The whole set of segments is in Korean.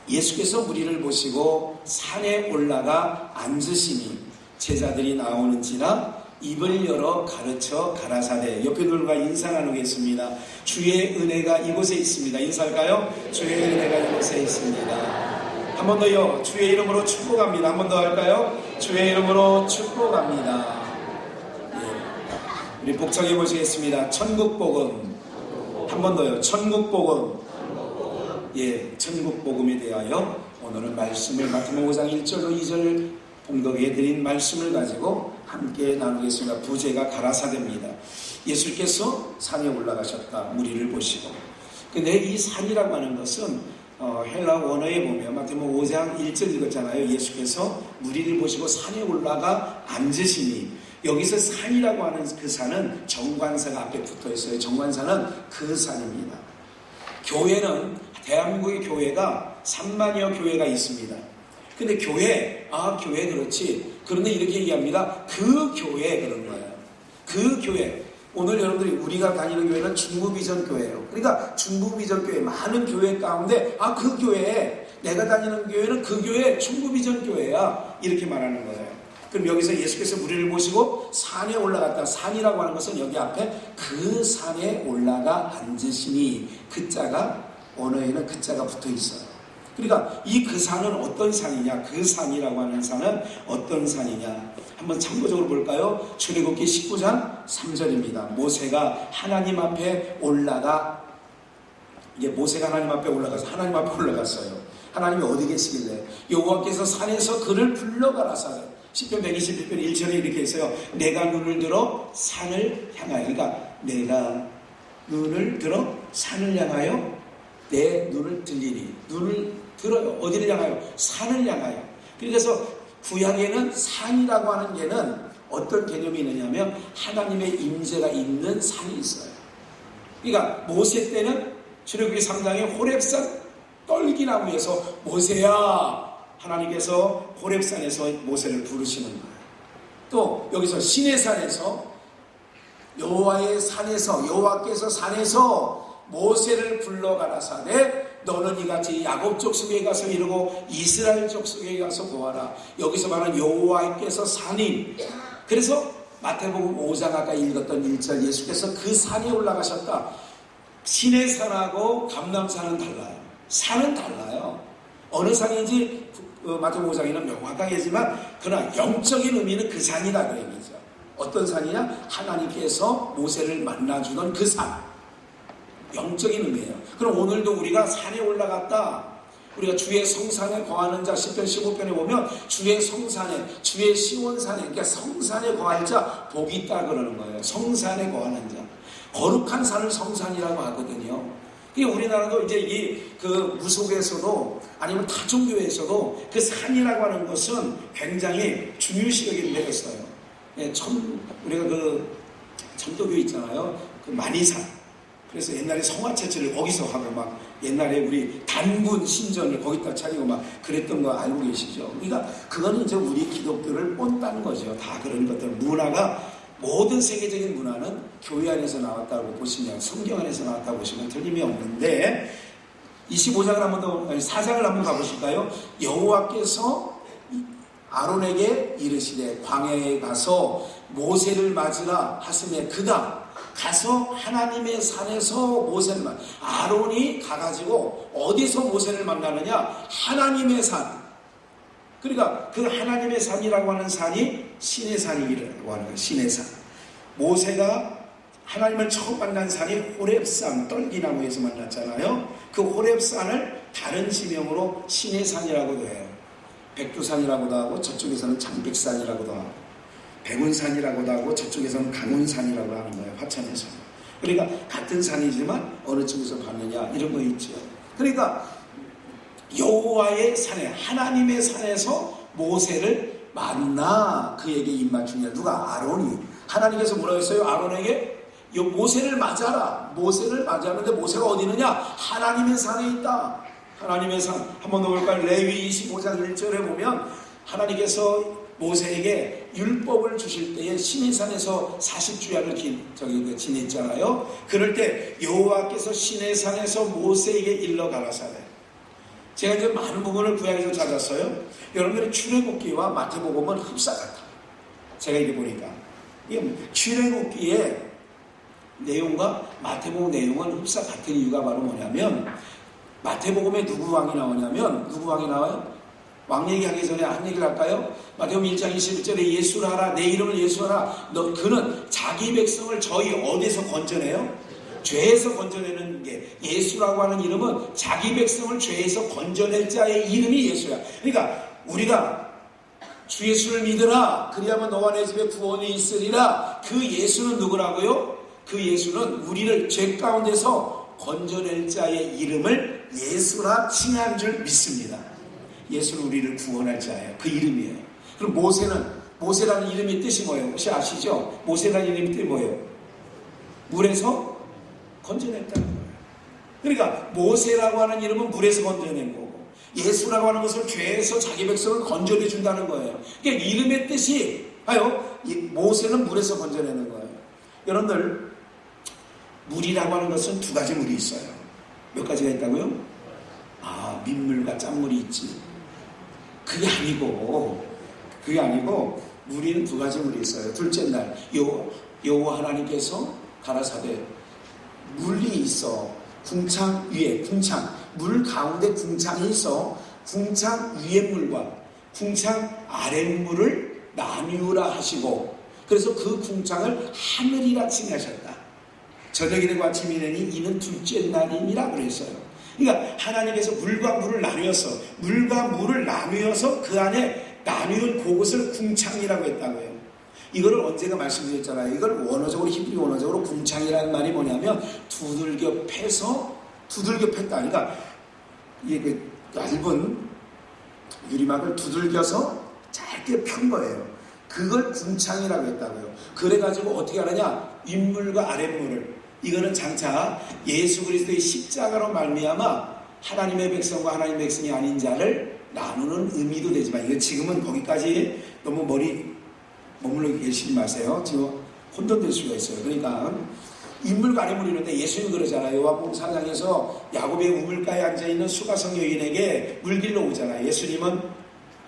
예수께서 무리를 보시고 산에 올라가 앉으시니 제자들이 나오는지라 입을 열어 가르쳐 가라사대. 옆에 누군가 인사 나누겠습니다. 주의 은혜가 이곳에 있습니다. 인사할까요? 주의 은혜가 이곳에 있습니다. 한 번 더요. 주의 이름으로 축복합니다. 한 번 더 할까요? 주의 이름으로 축복합니다. 예. 우리 복창해 보시겠습니다. 천국복음. 한 번 더요. 천국복음. 예, 천국복음에 대하여 오늘은 말씀을 마태복음 5장 1절로 2절 봉독해 드린 말씀을 가지고 함께 나누겠습니다. 부제가 가라사대입니다. 예수께서 산에 올라가셨다. 무리를 보시고. 근데 이 산이라고 하는 것은 헬라 원어에 보면 마태복음 5장 1절 읽었잖아요. 예수께서 무리를 보시고 산에 올라가 앉으시니, 여기서 산이라고 하는 그 산은 정관사가 앞에 붙어 있어요. 정관사는 그 산입니다. 교회는, 대한민국의 교회가 3만여 교회가 있습니다. 근데 교회 그렇지. 그런데 이렇게 얘기합니다. 그 교회 그런 거예요. 그 교회. 오늘 여러분들이 우리가 다니는 교회는 중부비전 교회예요. 그러니까 중부비전 교회, 많은 교회 가운데 그 교회에, 내가 다니는 교회는 그 교회 중부비전 교회야, 이렇게 말하는 거예요. 그럼 여기서 예수께서 무리를 모시고 산에 올라갔다. 산이라고 하는 것은 여기 앞에 그 산에 올라가 앉으시니, 그 자가, 언어에는 그 자가 붙어 있어요. 그러니까 이 그 산은 어떤 산이냐, 그 산이라고 하는 산은 어떤 산이냐, 한번 참고적으로 볼까요? 출애굽기 19장 3절입니다. 모세가 하나님 앞에 올라가, 이게 모세가 하나님 앞에 올라가서 하나님 앞에 올라갔어요. 하나님이 어디 계시길래 여호와께서 산에서 그를 불러가라사. 시편 121편 1절에 이렇게 했어요. 내가 눈을 들어 산을 향하여, 그러니까 내가 눈을 들어 산을 향하여 내 눈을 들리니, 눈을 들어요. 어디를 향하여? 산을 향하여. 그래서 구약에는 산이라고 하는 게는 어떤 개념이 있느냐면 하나님의 임재가 있는 산이 있어요. 그러니까 모세 때는 출애굽기 3장에 호렙산 떨기나무에서 모세야, 하나님께서 호렙산에서 모세를 부르시는 거예요. 또 여기서 시내산에서, 여호와의 산에서, 여호와께서 산에서 모세를 불러가라사대 너는 이같이 야곱 족속에 가서 이르고 이스라엘 족속에 가서 보아라. 여기서 말하는 여호와께서 산이, 그래서 마태복음 5장 아까 읽었던 1절, 예수께서 그 산에 올라가셨다. 시내산하고 감람산은 달라요. 산은 달라요. 어느 산인지 마태복음 5장에는 명확하게지만, 그러나 영적인 의미는 그 산이다, 그 얘기죠. 어떤 산이냐? 하나님께서 모세를 만나주던 그 산, 영적인 의미예요. 그럼 오늘도 우리가 산에 올라갔다. 우리가 주의 성산에 거하는 자, 시편 15편에 보면 주의 성산에, 주의 시온산에, 그러니까 성산에 거할 자 복이 있다 그러는 거예요. 성산에 거하는 자, 거룩한 산을 성산이라고 하거든요. 우리나라도 이제 그 무속에서도 아니면 타종교에서도 그 산이라고 하는 것은 굉장히 중요시 여기는 데가 있어요. 우리가 그 천도교 있잖아요. 그 만이산. 그래서 옛날에 성화체체를 거기서 하고 막 옛날에 우리 단군 신전을 거기다 차리고 막 그랬던 거 알고 계시죠? 그러니까 그거는 이제 우리 기독교를 꼰다는 거죠. 다 그런 것들. 문화가, 모든 세계적인 문화는 교회 안에서 나왔다고 보시면, 성경 안에서 나왔다고 보시면 틀림이 없는데, 25장을 한번 더, 4장을 한번 가보실까요? 여호와께서 아론에게 이르시되 광야에 가서 모세를 맞으라 하시매 그가 가서 하나님의 산에서 모세를 만나. 아론이 가가지고 어디서 모세를 만나느냐? 하나님의 산. 그러니까 그 하나님의 산이라고 하는 산이 시내산이라고 하는 거예요. 시내산. 모세가 하나님을 처음 만난 산이 호렙산, 떨기나무에서 만났잖아요. 그 호렙산을 다른 지명으로 시내산이라고도 해요. 백두산이라고도 하고, 저쪽에서는 장백산이라고도 하고, 백운산이라고도 하고, 저쪽에서는 강운산이라고 하는 거예요. 화천에서. 그러니까 같은 산이지만 어느 쪽에서 봤느냐, 이런 거 있죠. 그러니까 여호와의 산에, 하나님의 산에서 모세를 만나 그에게 입맞추냐. 누가? 아론이. 하나님께서 뭐라고 했어요? 아론에게 모세를 맞아라. 모세를 맞았는데 모세가 어디 있느냐? 하나님의 산에 있다. 하나님의 산. 한번 더 볼까요? 레위 25장 1절에 보면 하나님께서 모세에게 율법을 주실 때에 시내산에서 40주야를 지냈잖아요. 그럴 때 여호와께서 시내산에서 모세에게 일러 가라사대. 제가 이제 많은 부분을 구약에서 찾았어요. 여러분들이 출애굽기와 마태복음은 흡사 같아. 제가 이게 보니까 출애굽기의 내용과 마태복음 내용은 흡사 같은 이유가 바로 뭐냐면, 마태복음에 누구 왕이 나오냐면, 누구 왕이 나와요? 왕 얘기하기 전에 한 얘기를 할까요? 마태복음 1장 21절에 예수를 하라, 내 이름을 예수하라. 그는 자기 백성을 저희 어디서 건져내요? 죄에서 건져내는 게, 예수라고 하는 이름은 자기 백성을 죄에서 건져낼 자의 이름이 예수야. 그러니까 우리가 주 예수를 믿으라, 그리하면 너와 내 집에 구원이 있으리라. 그 예수는 누구라고요? 그 예수는 우리를 죄 가운데서 건져낼 자의 이름을 예수라 칭한 줄 믿습니다. 예수는 우리를 구원할 자예요. 그 이름이에요. 그럼 모세라는 이름의 뜻이 뭐예요? 혹시 아시죠? 모세라는 이름의 뜻이 뭐예요? 물에서 건져냈다는 거예요. 그러니까 모세라고 하는 이름은 물에서 건져낸 거고, 예수라고 하는 것은 죄에서 자기 백성을 건져내 준다는 거예요. 그러니까 이름의 뜻이 모세는 물에서 건져내는 거예요. 여러분들, 물이라고 하는 것은 두 가지 물이 있어요. 몇 가지가 있다고요? 민물과 짠물이 있지. 그게 아니고 물에는 두 가지 물이 있어요. 둘째 날 여호와 하나님께서 가라사대 물이 있어. 궁창 위에, 물 가운데 궁창이 있어. 궁창 위의 물과 궁창 아래 물을 나누라 하시고, 그래서 그 궁창을 하늘이라 칭하셨다. 저녁이 되고 아침이 되니 이는 둘째 날이니라 그랬어요. 그러니까 하나님께서 물과 물을 나누어서 그 안에 나누는 그것을 궁창이라고 했다고요. 이거를 언제가 말씀드렸잖아요. 이걸 원어적으로, 히브리 원어적으로 궁창이라는 말이 뭐냐면 두들겨 팼다. 그러니까 이게 얇은 유리막을 두들겨서 짧게 편 거예요. 그걸 궁창이라고 했다고요. 그래가지고 어떻게 하느냐? 윗물과 아랫물을, 이거는 장차 예수 그리스도의 십자가로 말미암아 하나님의 백성과 하나님의 백성이 아닌 자를 나누는 의미도 되지만, 이거 지금은 거기까지 너무 머물러 계시지 마세요. 지금 혼돈될 수가 있어요. 그러니까 인물과 아랫물이 있는데 예수님이 그러잖아요. 요한복음 4장에서 야곱의 우물가에 앉아있는 수가성 여인에게 물길로 오잖아요. 예수님은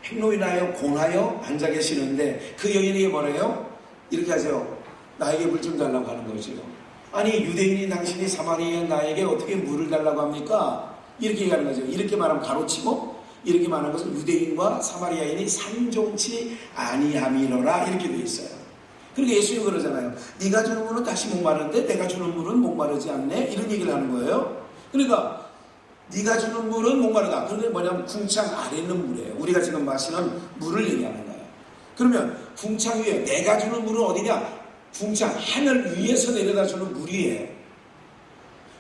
행로인하여 공하여 앉아 계시는데 그 여인에게 뭐래요? 이렇게 하세요. 나에게 물 좀 달라고 하는 거죠. 아니, 유대인인 당신이 사마리아인 나에게 어떻게 물을 달라고 합니까? 이렇게 얘기하는 거죠. 이렇게 말하면 가로치고, 이렇게 말하는 것은 유대인과 사마리아인이 상종치 아니함이로라, 이렇게 되어 있어요. 그러니까 예수님이 그러잖아요. 네가 주는 물은 다시 목마른데 내가 주는 물은 목마르지 않네, 이런 얘기를 하는 거예요. 그러니까 네가 주는 물은 목마르다. 그런데 뭐냐면 궁창 아래 있는 물이에요. 우리가 지금 마시는 물을 얘기하는 거예요. 그러면 궁창 위에 내가 주는 물은 어디냐? 궁창 하늘 위에서 내려다 주는 물이에요.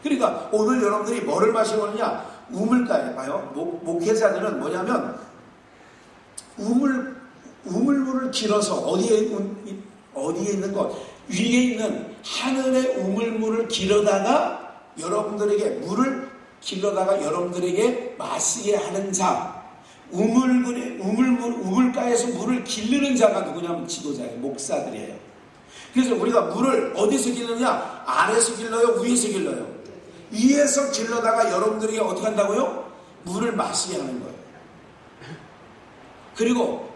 그러니까 오늘 여러분들이 뭐를 마시고 오느냐? 우물가에 봐요. 목회자들은 뭐냐면 우물물을 길어서 어디에 있는 것, 위에 있는 하늘의 우물물을 길어다가 여러분들에게 마시게 하는 자, 우물가에서 물을 기르는 자가 누구냐면 지도자예요. 목사들이에요. 그래서 우리가 물을 어디서 길르느냐? 아래에서 길러요? 위에서 길러요? 위에서 길러다가 여러분들에게 어떻게 한다고요? 물을 마시게 하는 거예요. 그리고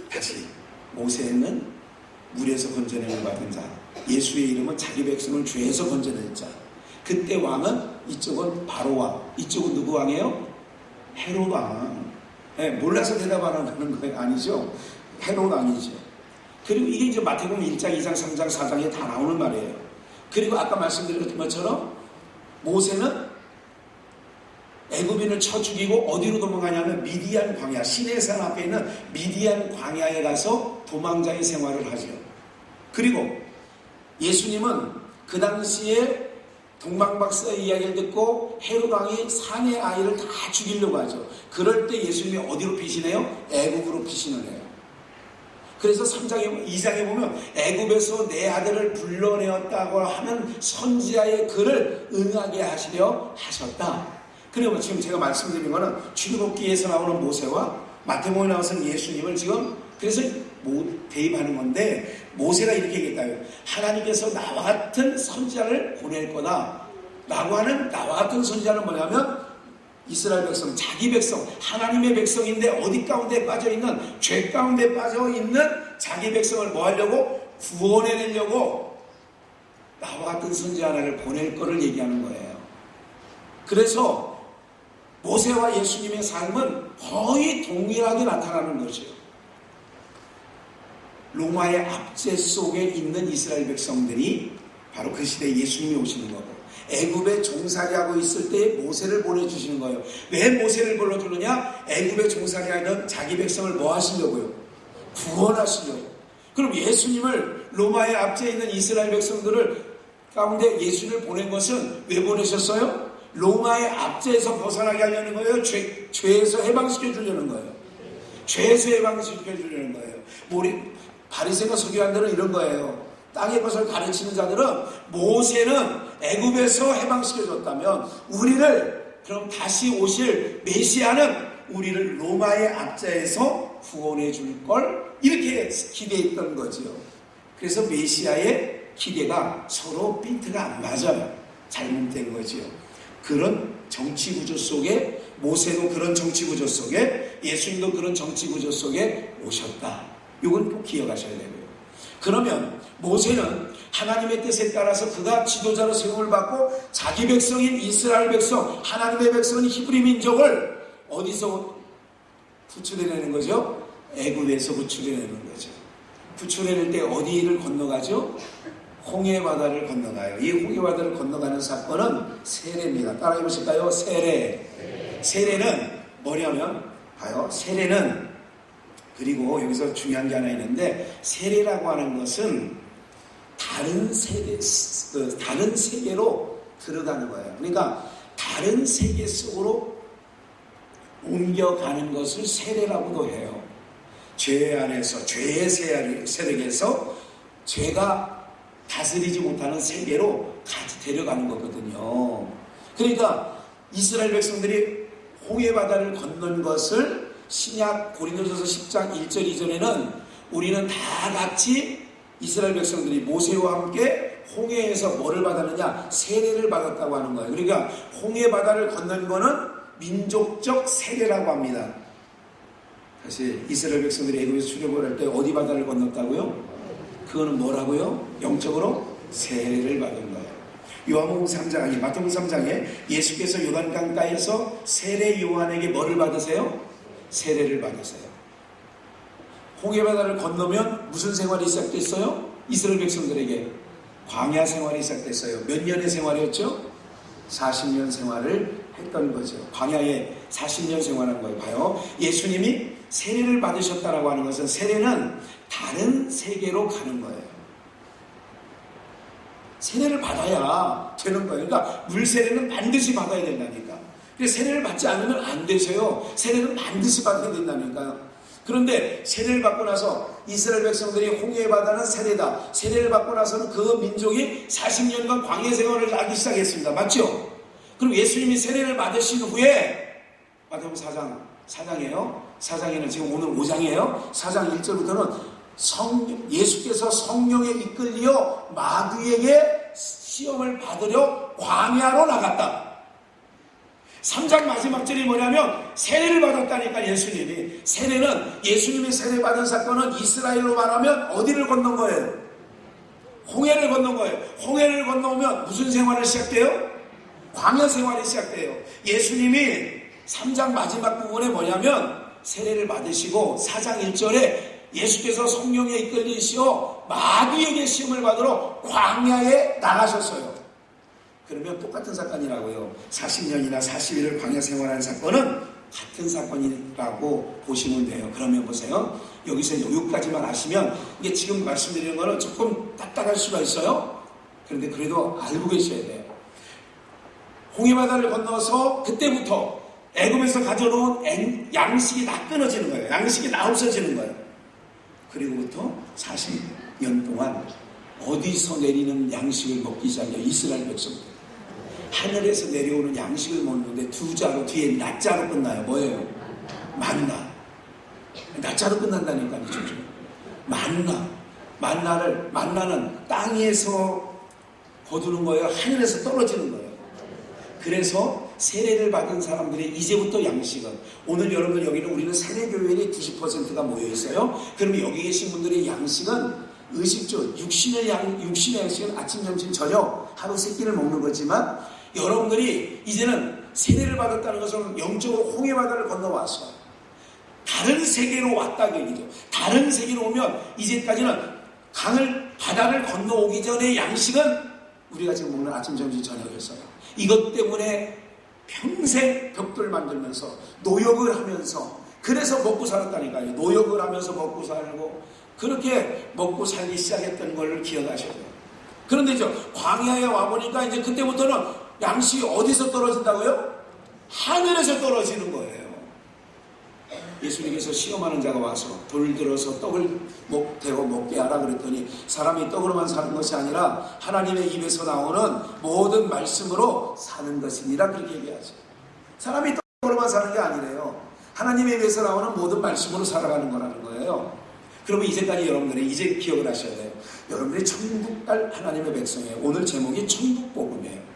다시 모세는 물에서 건져내는 받은 자, 예수의 이름은 자기 백성을 죄에서 건져낸 자. 그때 왕은, 이쪽은 바로 왕, 이쪽은 누구 왕이에요? 헤롯 왕. 네, 몰라서 대답하는 거예요? 아니죠. 헤롯 왕이죠. 그리고 이게 이제 마태복음 1장, 2장, 3장, 4장에 다 나오는 말이에요. 그리고 아까 말씀드린 것처럼 모세는 애굽인을 쳐 죽이고 어디로 도망가냐면 미디안 광야, 시내산 앞에 있는 미디안 광야에 가서 도망자의 생활을 하죠. 그리고 예수님은 그 당시에 동방박사의 이야기를 듣고 헤롯 왕이 사내 아이를 다 죽이려고 하죠. 그럴 때 예수님이 어디로 피신해요? 애굽으로 피신을 해요. 그래서 2장에 보면 애굽에서 내 아들을 불러내었다고 하는 선지자의 글을 응하게 하시려 하셨다. 그리고 지금 제가 말씀드린 거는 출애굽기에서 나오는 모세와 마태복음에 나와서 예수님을 지금 그래서 대입하는 건데, 모세가 이렇게 얘기했다요. 하나님께서 나와 같은 선지자를 보낼 거다 라고 하는, 나와 같은 선지자는 뭐냐면 이스라엘 백성, 자기 백성, 하나님의 백성인데 어디 가운데 빠져있는, 죄 가운데 빠져있는 자기 백성을 뭐 하려고? 구원해내려고 나와 같은 선지자 하나를 보낼 거를 얘기하는 거예요. 그래서 모세와 예수님의 삶은 거의 동일하게 나타나는 거죠. 로마의 압제 속에 있는 이스라엘 백성들이 바로 그 시대에 예수님이 오시는 거고, 애굽에 종살이하고 있을 때 모세를 보내주시는 거예요. 왜 모세를 불러주느냐? 애굽에 종살이하던 자기 백성을 뭐 하시려고요? 구원하시려고. 그럼 예수님을, 로마의 압제에 있는 이스라엘 백성들을 가운데 예수를 보낸 것은 왜 보내셨어요? 로마의 압제에서 벗어나게 하려는 거예요? 죄에서 해방시켜 주려는 거예요? 죄에서 해방시켜 주려는 거예요. 우리 바리새가 서기관들은 이런 거예요. 땅의 것을 가르치는 자들은 모세는 애굽에서 해방시켜 줬다면 우리를, 그럼 다시 오실 메시아는 우리를 로마의 압제에서 구원해 줄 걸, 이렇게 기대했던 거지요. 그래서 메시아의 기대가 서로 핀트가 안 맞아요. 잘못된 거지요. 그런 정치구조 속에, 모세도 그런 정치구조 속에, 예수님도 그런 정치구조 속에 오셨다. 이건 꼭 기억하셔야 되고요. 그러면 모세는 하나님의 뜻에 따라서 그가 지도자로 세움을 받고 자기 백성인 이스라엘 백성, 하나님의 백성인 히브리 민족을 어디서 구출해내는 거죠? 애굽에서 구출해내는 거죠. 구출해낼 때 어디를 건너가죠? 홍해바다를 건너가요. 이 홍해바다를 건너가는 사건은 세례입니다. 따라해 보실까요? 세례. 세례는 뭐냐면, 봐요. 세례는, 그리고 여기서 중요한 게 하나 있는데, 세례라고 하는 것은 다른 세계로 들어가는 거예요. 그러니까 다른 세계 속으로 옮겨가는 것을 세례라고도 해요. 죄 안에서, 죄의 세력에서 죄가 다스리지 못하는 세계로 같이 데려가는 거거든요. 그러니까 이스라엘 백성들이 홍해바다를 건넌 것을 신약 고린도전서 10장 1절 2절에는 우리는 다 같이 이스라엘 백성들이 모세와 함께 홍해에서 뭐를 받았느냐? 세례를 받았다고 하는 거예요. 그러니까 홍해바다를 건넌 거는 민족적 세례라고 합니다. 사실 이스라엘 백성들이 애굽에서 출애굽을 할 때 어디 바다를 건넜다고요? 그거는 뭐라고요? 영적으로 세례를 받은 거예요. 요한복음 3장, 아니 마태복음 3장에 예수께서 요단강 가에서 세례 요한에게 뭐를 받으세요? 세례를 받으세요. 홍해바다를 건너면 무슨 생활이 시작됐어요? 이스라엘 백성들에게 광야 생활이 시작됐어요. 몇 년의 생활이었죠? 40년 생활을 했던 거죠. 광야에 40년 생활한 거예요. 봐요. 예수님이 세례를 받으셨다라고 하는 것은, 세례는 다른 세계로 가는 거예요. 세례를 받아야 되는 거예요. 그러니까 물세례는 반드시 받아야 된다니까. 그래서 세례를 받지 않으면 안 되세요. 세례는 반드시 받아야 된다니까요. 그런데 세례를 받고 나서 이스라엘 백성들이 홍해바다는 세례다. 세례를 받고 나서는 그 민족이 40년간 광야 생활을 하기 시작했습니다. 맞죠? 그럼 예수님이 세례를 받으신 후에, 마태복음 4장이에요. 4장에는 지금 오늘 5장이에요. 4장 1절부터는 예수께서 성령에 이끌려 마귀에게 시험을 받으려 광야로 나갔다. 3장 마지막 절이 뭐냐면 세례를 받았다니까. 예수님이, 세례는, 예수님이 세례 받은 사건은 이스라엘로 말하면 어디를 건넌 거예요? 홍해를 건넌 거예요. 홍해를 건너면 무슨 생활을 시작돼요? 광야 생활이 시작돼요. 예수님이 3장 마지막 부분에 뭐냐면 세례를 받으시고 4장 1절에 예수께서 성령에 이끌리시어 마귀에게 시험을 받으러 광야에 나가셨어요. 그러면 똑같은 사건이라고요. 40년이나 40일을 광야 생활하는 사건은 같은 사건이라고 보시면 돼요. 그러면 보세요. 여기서 여기까지만 아시면, 이게 지금 말씀드리는 거는 조금 딱딱할 수가 있어요. 그런데 그래도 알고 계셔야 돼요. 홍해바다를 건너서 그때부터 애굽에서 가져놓은 양식이 다 끊어지는 거예요. 양식이 다 없어지는 거예요. 그리고부터 40년 동안 어디서 내리는 양식을 먹기 시작해요? 이스라엘 백성들. 하늘에서 내려오는 양식을 먹는데 두 자로, 뒤에 낮자로 끝나요. 뭐예요? 만나. 낮자로 끝난다니까요. 만나는 땅에서 거두는 거예요? 하늘에서 떨어지는 거예요? 그래서 세례를 받은 사람들의 이제부터 양식은, 오늘 여러분들 여기는 우리는 세례교회에 90%가 모여 있어요. 그러면 여기 계신 분들의 양식은 의식주, 육신의 양식은 아침, 점심, 저녁 하루 3끼를 먹는 거지만, 여러분들이 이제는 세례를 받았다는 것은 영적으로 홍해바다를 건너왔어요. 다른 세계로 왔다고 얘기죠. 다른 세계로 오면 이제까지는 바다를 건너오기 전에 양식은 우리가 지금 먹는 아침, 점심, 저녁이었어요. 이것 때문에 평생 벽돌 만들면서 노역을 하면서, 그래서 먹고 살았다니까요. 노역을 하면서 먹고 살고, 그렇게 먹고 살기 시작했던 걸 기억하셔야 돼요. 그런데 이제 광야에 와보니까 이제 그때부터는 양식이 어디서 떨어진다고요? 하늘에서 떨어지는 거예요. 예수님께서 시험하는 자가 와서 돌 들어서 떡을 대고 먹게 하라 그랬더니, 사람이 떡으로만 사는 것이 아니라 하나님의 입에서 나오는 모든 말씀으로 사는 것이니라, 그렇게 얘기하죠. 사람이 떡으로만 사는 게 아니래요. 하나님의 입에서 나오는 모든 말씀으로 살아가는 거라는 거예요. 그러면 이제까지 여러분들이 이제 기억을 하셔야 돼요. 여러분들이 천국 갈 하나님의 백성이에요. 오늘 제목이 천국 복음이에요.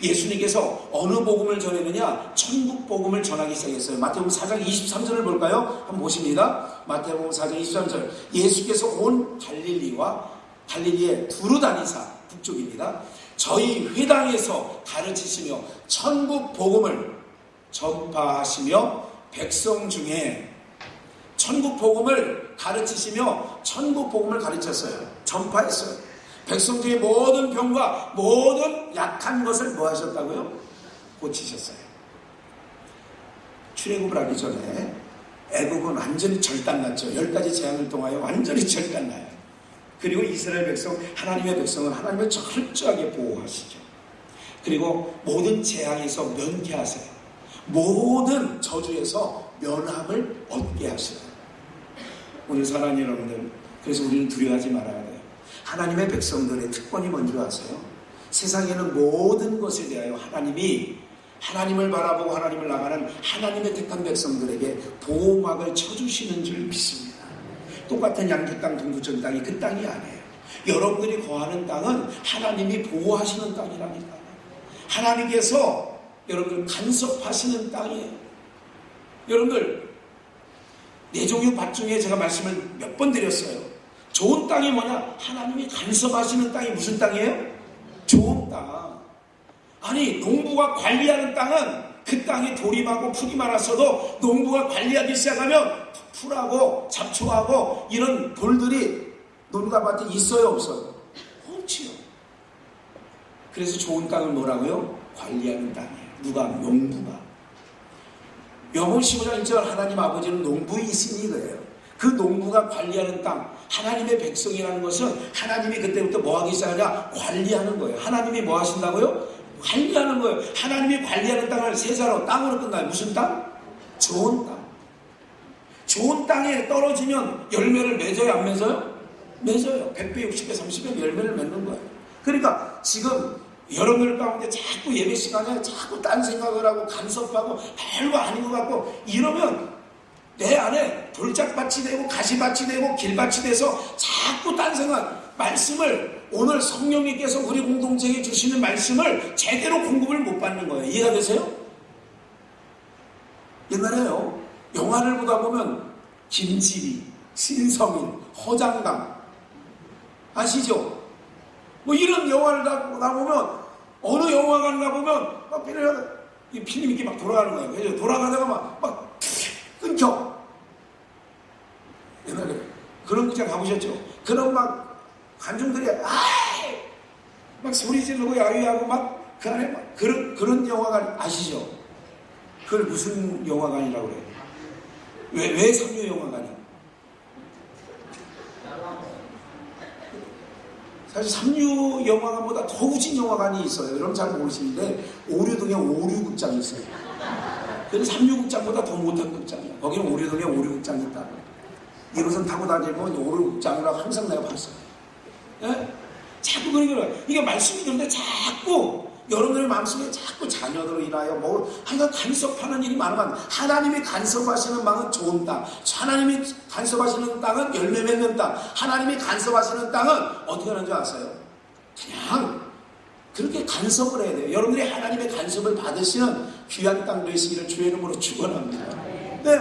예수님께서 어느 복음을 전했느냐? 천국 복음을 전하기 시작했어요. 마태복음 4장 23절을 볼까요? 한번 보십니다. 마태복음 4장 23절. 예수께서 온 갈릴리에 두루 다니사, 북쪽입니다, 저희 회당에서 가르치시며 천국 복음을 전파하시며 백성 중에, 천국 복음을 가르치시며 천국 복음을 가르쳤어요. 전파했어요. 백성 중에 모든 병과 모든 약한 것을 뭐 하셨다고요? 고치셨어요. 출애굽을 하기 전에 애국은 완전히 절단났죠. 10가지 재앙을 통하여 완전히 절단나요. 그리고 이스라엘 백성, 하나님의 백성은 하나님을 철저하게 보호하시죠. 그리고 모든 재앙에서 면케하세요. 모든 저주에서 면함을 얻게 하셔요. 오늘 사랑하는 여러분들, 그래서 우리는 두려워하지 말아야 돼요. 하나님의 백성들의 특권이 뭔지 아세요? 세상에는 모든 것에 대하여 하나님을 바라보고 하나님을 나가는 하나님의 택한 백성들에게 보호막을 쳐주시는 줄 믿습니다. 똑같은 양주 땅, 동두천 땅이 그 땅이 아니에요. 여러분들이 거하는 땅은 하나님이 보호하시는 땅이라니까요. 하나님께서 여러분들 간섭하시는 땅이에요. 여러분들, 내종유 밭 중에 제가 말씀을 몇 번 드렸어요. 좋은 땅이 뭐냐? 하나님이 간섭하시는 땅이 무슨 땅이에요? 좋은 땅. 아니, 농부가 관리하는 땅은 그 땅에 돌이 많고 풀이 많았어도 농부가 관리하기 시작하면 풀하고 잡초하고 이런 돌들이 농가 밭에 있어요, 없어요? 없지요. 그래서 좋은 땅을 뭐라고요? 관리하는 땅이에요. 누가? 농부가. 요번 15장 1절, 하나님 아버지는 농부에 있으니 그래요. 그 농부가 관리하는 땅, 하나님의 백성이라는 것은 하나님이 그때부터 뭐 하기 시작하냐? 관리하는 거예요. 하나님이 뭐 하신다고요? 관리하는 거예요. 하나님이 관리하는 땅을 세자로 땅으로 끝나요. 무슨 땅? 좋은 땅. 좋은 땅에 떨어지면 열매를 맺어요, 안 맺어요? 맺어요. 100배, 60배, 30배 열매를 맺는 거예요. 그러니까 지금 여러분들 가운데 자꾸 예배 시간에 자꾸 딴 생각을 하고 간섭하고 별거 아닌 것 같고 이러면 내 안에 돌짝밭이 되고 가시밭이 되고 길밭이 돼서 자꾸 딴 생각, 말씀을, 오늘 성령님께서 우리 공동체에 주시는 말씀을 제대로 공급을 못 받는 거예요. 이해가 되세요? 옛날에요, 영화를 보다 보면 김지리, 신성인, 허장강 아시죠? 뭐 이런 영화를 나보면, 어느 영화관 가보면 막 필름 이렇게 막 돌아가는 거예요. 그래서 돌아가다가 막 끊겨. 옛날에 그런 극장 가보셨죠? 그런 막 관중들이 막 소리 지르고 야유하고 막 그 안에 막 그런 영화관 아시죠? 그걸 무슨 영화관이라고 그래요? 왜 삼류 영화관이에요? 사실 삼류 영화관보다 더 우진 영화관이 있어요. 여러분 잘 모르시는데 오류동에 오류극장이 있어요. 그래서 삼류극장보다 더 못한 극장이에요. 거기는 오류동에 오류극장이 있다. 이것은 타고 다니면 오류극장이라고 항상 내가 봤어요. 예? 자꾸 그러니까 이게 말씀이 그런데 자꾸 여러분들의 마음속에 자꾸 자녀들로 인하여 하여간 간섭하는 일이 많으면, 하나님이 간섭하시는 땅은 좋은 땅, 하나님이 간섭하시는 땅은 열매 맺는 땅, 하나님이 간섭하시는 땅은 어떻게 하는 줄 아세요? 그냥 그렇게 간섭을 해야 돼요. 여러분들이 하나님의 간섭을 받으시는 귀한 땅 되시기를 주의 이름으로 축원합니다. 네.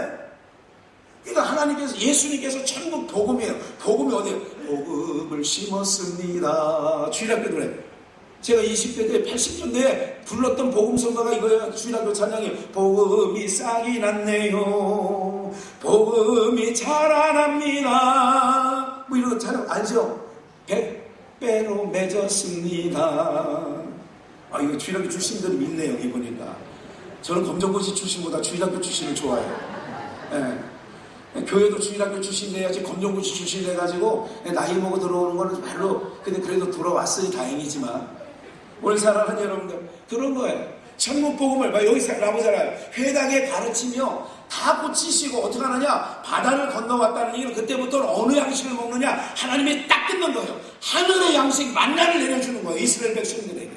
그러니까 하나님께서, 예수님께서 천국 복음이에요. 복음이 어디에요? 복음을 심었습니다. 주일학교 노래. 제가 20대 때 80년대에 불렀던 복음성가가 이거예요. 주일학교 찬양이 복음이 싹이 났네요. 복음이 자라납니다. 뭐 이런 거 잘 알죠? 100배로 맺었습니다. 아, 이거 주일학교 출신들이 있네요. 여기 보니까. 저는 검정고시 출신보다 주일학교 출신을 좋아해요. 네. 교회도 주일학교 출신돼야지 검정고시 출신 돼가지고 나이 먹어 들어오는 거는 별로. 근데 그래도 돌아왔으니 다행이지만 오늘 사랑하는 여러분들, 그런 거예요. 천국 복음을 여기서 나보잖아요. 회당에 가르치며 다 고치시고 어떻게 하느냐? 바다를 건너왔다는 얘기는 그때부터는 어느 양식을 먹느냐? 하나님이 딱 끊는 거예요. 하늘의 양식 만나를 내려주는 거예요. 이스라엘 백성들에게.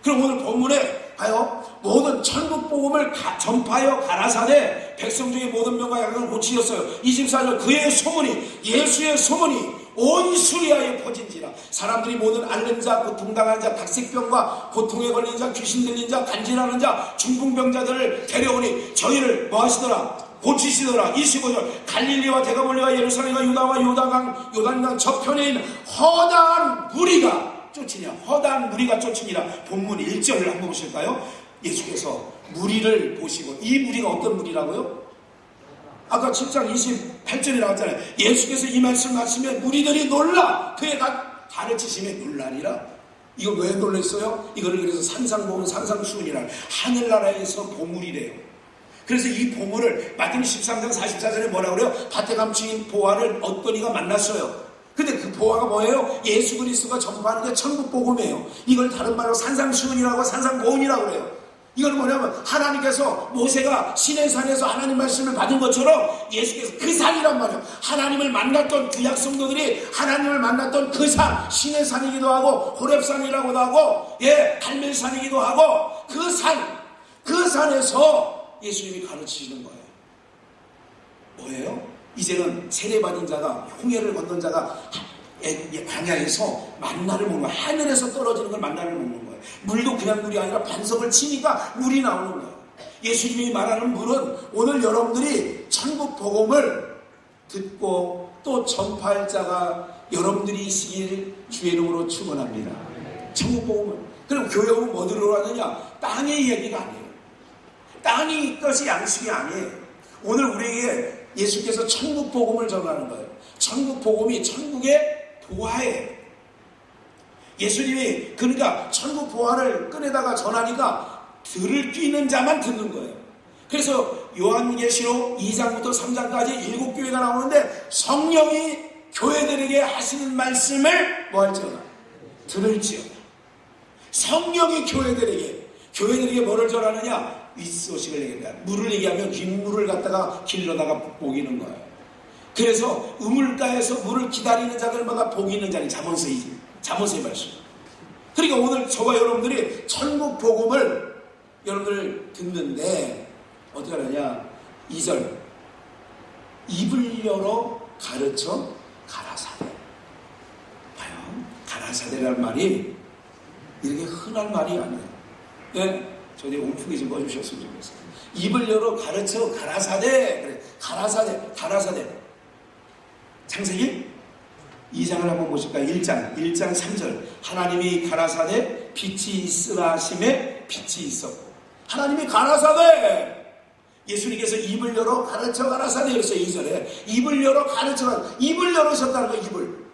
그럼 오늘 본문에 봐요. 모든 천국 복음을 전파하여 가라사대 백성 중에 모든 명과 약을 고치셨어요. 24절 그의 소문이, 예수의 소문이 온 수리아에 퍼진지라. 사람들이 모든 앓는 자, 고통당하는 자, 닥색병과 고통에 걸린 자, 귀신 들린 자, 간질하는 자, 중풍병자들을 데려오니 저희를 뭐 하시더라? 고치시더라. 25절 갈릴리와 데가볼리와 예루살렘과 유다와 요단강 저편에 있는 허다한 무리가 쫓으냐. 허다한 무리가 쫓으니라. 본문 1절을 한번 보실까요? 예수께서 무리를 보시고, 이 무리가 어떤 무리라고요? 아까 7장 28절에 나왔잖아요. 예수께서 이 말씀을 하시면 무리들이 놀라 그의 가르치심에 놀라니라. 이거 왜 놀랐어요? 이거를 그래서 산상보험 산상수훈이라, 하늘나라에서 보물이래요. 그래서 이 보물을 마태복음 13장 44절에 뭐라 그래요? 밭에 감추인 보화를 어떤 이가 만났어요. 근데 그 보화가 뭐예요? 예수 그리스도가 전파하는 게 천국 복음이에요. 이걸 다른 말로 산상수훈이라고 산상보훈이라고 그래요. 이건 뭐냐면 하나님께서 모세가 시내산에서 하나님 말씀을 받은 것처럼 예수께서 그 산이란 말이에요. 하나님을 만났던 그 약성도들이 하나님을 만났던 그 산, 시내산이기도 하고 호렙산이라고도 하고 갈멜산이기도 하고 그 산에서 예수님이 가르치시는 거예요. 뭐예요? 이제는 세례받은 자가, 홍해를 건넌 자가 광야에서 만나를 먹는 거예요. 하늘에서 떨어지는 걸 만나를 먹는 거예요. 물도 그냥 물이 아니라 반석을 치니까 물이 나오는 거예요. 예수님이 말하는 물은 오늘 여러분들이 천국 복음을 듣고 또 전파할 자가 여러분들이시길 주의 이름으로 축원합니다. 천국 복음을. 그럼 교회 오면 뭐 들어가느냐? 땅의 얘기가 아니에요. 땅이 것이 양식이 아니에요. 오늘 우리에게 예수께서 천국 복음을 전하는 거예요. 천국 복음이 천국의 보화예요. 예수님이 그러니까 천국 보화를 꺼내다가 전하니까 들을 끼는 자만 듣는 거예요. 그래서 요한계시록 2장부터 3장까지 7교회가 나오는데 성령이 교회들에게 하시는 말씀을 뭐 할지어다? 들을지어다. 성령이 교회들에게 뭐를 전하느냐? 윗소식을 얘기한다. 물을 얘기하면 빗물을 갖다가 길러다가 복이는 거예요. 그래서 우물가에서 물을 기다리는 자들마다 복이 있는 자리, 잠언서의 말씀. 그러니까 오늘 저와 여러분들이 천국 복음을 여러분들 듣는데 어떻게 하느냐? 2절 입을 열어 가르쳐 가라사대. 봐요. 가라사대라는 말이 이렇게 흔한 말이 아니에요. 네? 저희 온풍기 좀 꺼주셨으면 좋겠어요. 입을 열어 가르쳐 가라사대. 그래. 가라사대. 창세기 2장을 한번 보실까요? 1장 3절. 하나님이 가라사대 빛이 있으라 하심에 빛이 있었고. 하나님이 가라사대. 예수님께서 입을 열어 가르쳐 가라사대 그랬어요. 2절에 입을 열어 입을 열으셨다는 거예요. 입을.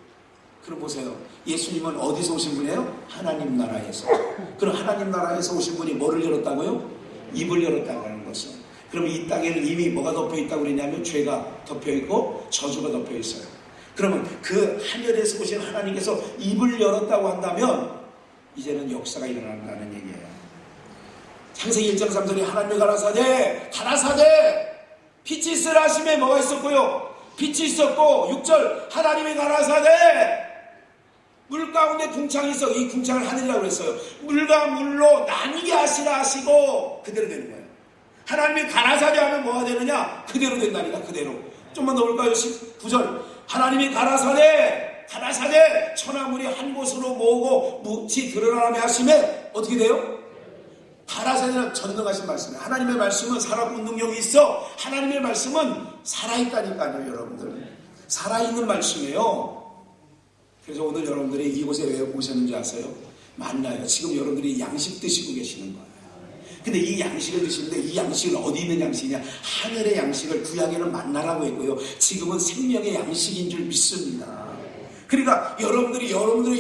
그럼 보세요. 예수님은 어디서 오신 분이에요? 하나님 나라에서. 그럼 하나님 나라에서 오신 분이 뭐를 열었다고요? 입을 열었다고 하는 것은. 그럼 이 땅에는 이미 뭐가 덮여있다고 그러냐면 죄가 덮여있고 저주가 덮여있어요. 그러면 그 하늘에서 오신 하나님께서 입을 열었다고 한다면 이제는 역사가 일어난다는 얘기예요. 창세기 1장 3절에 하나님이 가라사대 빛이 있으라 하심에 뭐가 있었고요? 빛이 있었고 6절 하나님이 가라사대 물 가운데 궁창이 있어. 이 궁창을 하늘이라고 그랬어요. 물과 물로 나뉘게 하시라 하시고 그대로 되는 거예요. 하나님이 가라사대 하면 뭐가 되느냐? 그대로 된다니까. 그대로. 좀만 더 볼까요? 9절 하나님이 가라사대 천하물이 한 곳으로 모으고 묻히 드러나게 하심에 어떻게 돼요? 가라사대는 전능하신 말씀이에요. 하나님의 말씀은 살아있고 능력이 있어. 하나님의 말씀은 살아있다니까요, 여러분들. 살아있는 말씀이에요. 그래서 오늘 여러분들이 이곳에 왜 오셨는지 아세요? 만나요. 지금 여러분들이 양식 드시고 계시는 거예요. 근데 이 양식을 드시는데 이 양식은 어디 있는 양식이냐? 하늘의 양식을 구약에는 만나라고 했고요. 지금은 생명의 양식인 줄 믿습니다. 그러니까 여러분들의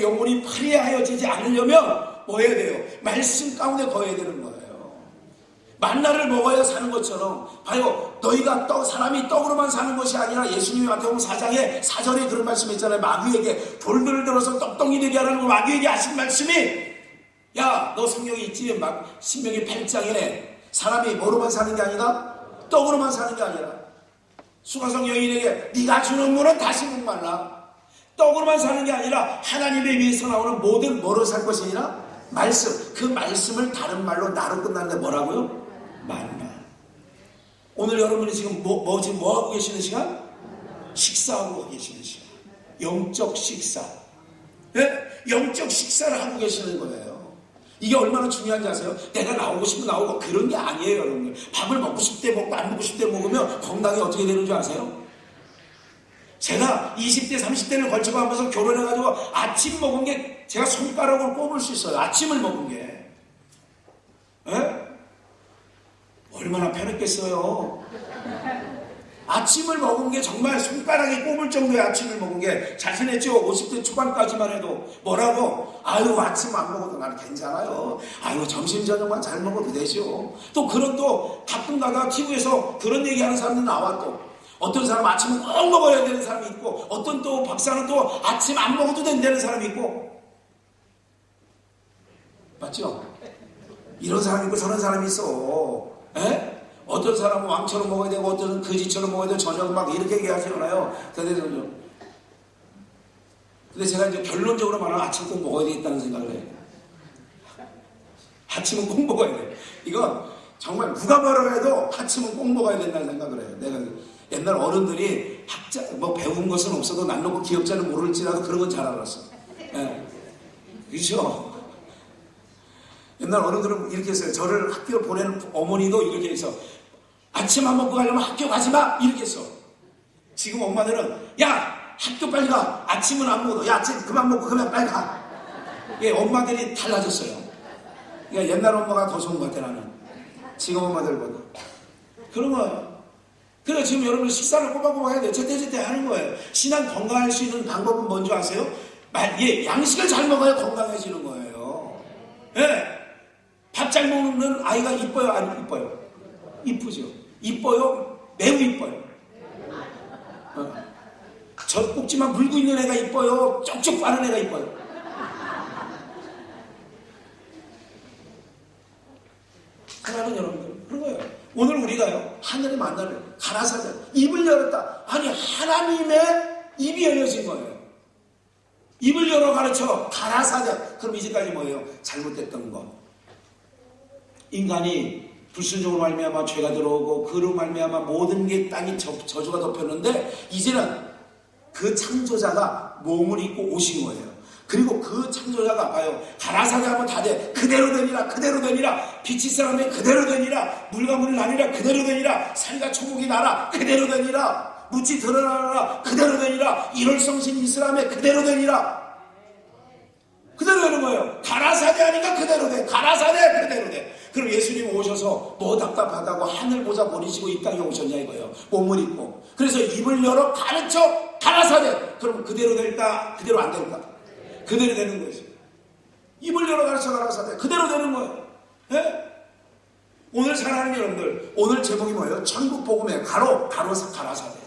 영혼이 파리하여지지 않으려면 뭐 해야 돼요? 말씀 가운데 거해야 되는 거예요. 만나를 먹어야 사는 것처럼 봐요. 너희가 사람이 떡으로만 사는 것이 아니라 예수님이 마태복음 4장에 4절에 그런 말씀이 있잖아요. 마귀에게 돌들을 들어서 떡덩이 되게 하라는 마귀에게 하신 말씀이 야, 너 성경에 있지? 신명기 8장에 사람이 뭐로만 사는 게 아니라 떡으로만 사는 게 아니라 수가성 여인에게 네가 주는 물은 다시 목말라. 떡으로만 사는 게 아니라 하나님의 위에서 나오는 모든 뭐로 살 것이니라? 말씀. 그 말씀을 다른 말로 나로 끝났는데 뭐라고요? 만나. 오늘 여러분이 지금 지금 뭐 하고 계시는 시간? 식사하고 계시는 시간. 영적 식사. 네? 영적 식사를 하고 계시는 거예요. 이게 얼마나 중요한지 아세요? 내가 나오고 싶으면 나오고 그런 게 아니에요, 여러분들. 밥을 먹고 싶을 때 먹고 안 먹고 싶을 때 먹으면 건강이 어떻게 되는 줄 아세요? 제가 20대, 30대를 걸쳐가면서 결혼해가지고 아침 먹은 게 제가 손가락으로 꼽을 수 있어요. 아침을 먹은 게. 에? 얼마나 편했겠어요. 아침을 먹은 게 정말 손가락에 꼽을 정도의 아침을 먹은 게 자신했죠. 50대 초반까지만 해도 뭐라고? 아유, 아침 안 먹어도 나는 괜찮아요. 아유, 점심 저녁만 잘 먹어도 되죠. 또 그런 또 가끔 가다가 TV에서 그런 얘기하는 사람들 나와. 또 어떤 사람 아침은 꼭 먹어야 되는 사람이 있고 어떤 또 박사는 또 아침 안 먹어도 된다는 사람이 있고 맞죠? 이런 사람이 있고 저런 사람이 있어. 에? 어떤 사람은 왕처럼 먹어야 되고 어떤 거지처럼 먹어야 되고 저녁은 막 이렇게 얘기하잖아요. 근데 제가 이제 결론적으로 말하면 아침 꼭 먹어야 되겠다는 생각을 해요. 아침은 꼭 먹어야 돼. 이건 정말 누가 뭐라고 해도 아침은 꼭 먹어야 된다는 생각을 해요. 내가 옛날 어른들이 배운 것은 없어도 난 놓고 기억자는 모를지라도 그런 건 잘 알았어. 예. 그렇죠? 옛날 어른들은 이렇게 했어요. 저를 학교 보내는 어머니도 이렇게 해서 아침 안 먹고 가려면 학교 가지 마! 이렇게 했어. 지금 엄마들은 야! 학교 빨리 가! 아침은 안 먹어도 야! 아침 그만 먹고 그만 빨리 가! 예, 엄마들이 달라졌어요. 그러니까 옛날 엄마가 더 좋은 것 같아 나는. 지금 엄마들보다. 그런 거예요. 그래서 지금 여러분 식사를 꼬박꼬박 해야 돼요. 제때제때 하는 거예요. 신앙 건강할 수 있는 방법은 뭔지 아세요? 양식을 잘 먹어야 건강해지는 거예요. 예. 밥 잘 먹는 아이가 이뻐요? 안 이뻐요? 이쁘죠? 이뻐요? 매우 이뻐요. 젖꼭지만 물고 있는 애가 이뻐요? 쪽쪽 빠는 애가 이뻐요? 하나는 여러분들 그런 거예요. 오늘 우리가요 하늘의 만나를 가라사대 입을 열었다. 아니 하나님의 입이 열려진 거예요. 입을 열어 가르쳐 가라사대. 그럼 이제까지 뭐예요? 잘못됐던 거. 인간이 불순종으로 말미암아 죄가 들어오고 그로 말미암아 모든 게 땅이 저주가 덮였는데 이제는 그 창조자가 몸을 입고 오신 거예요. 그리고 그 창조자가 봐요. 가라사대 하면 다 돼. 그대로 되니라 그대로 되니라. 빛이 사람에 그대로 되니라. 물과 물이 나니라 그대로 되니라. 산과 천국이 나라 그대로 되니라. 묻지 드러나라 그대로 되니라. 일월성신 이스라엘에 그대로 되니라. 그대로 되는 거예요. 가라사대 하니까 그대로 돼. 가라사대 그대로 돼. 그럼 예수님 오셔서 뭐 답답하다고 하늘 보자 버리시고 이 땅에 오셨냐 이거예요. 몸을 입고. 그래서 입을 열어 가르쳐 가라사대. 그럼 그대로 될까? 그대로 안 될까? 그대로 되는 거죠. 입을 열어 가르쳐 가라사대. 그대로 되는 거예요. 네? 오늘 사랑하는 여러분들, 오늘 제목이 뭐예요? 천국 복음의 가라사대.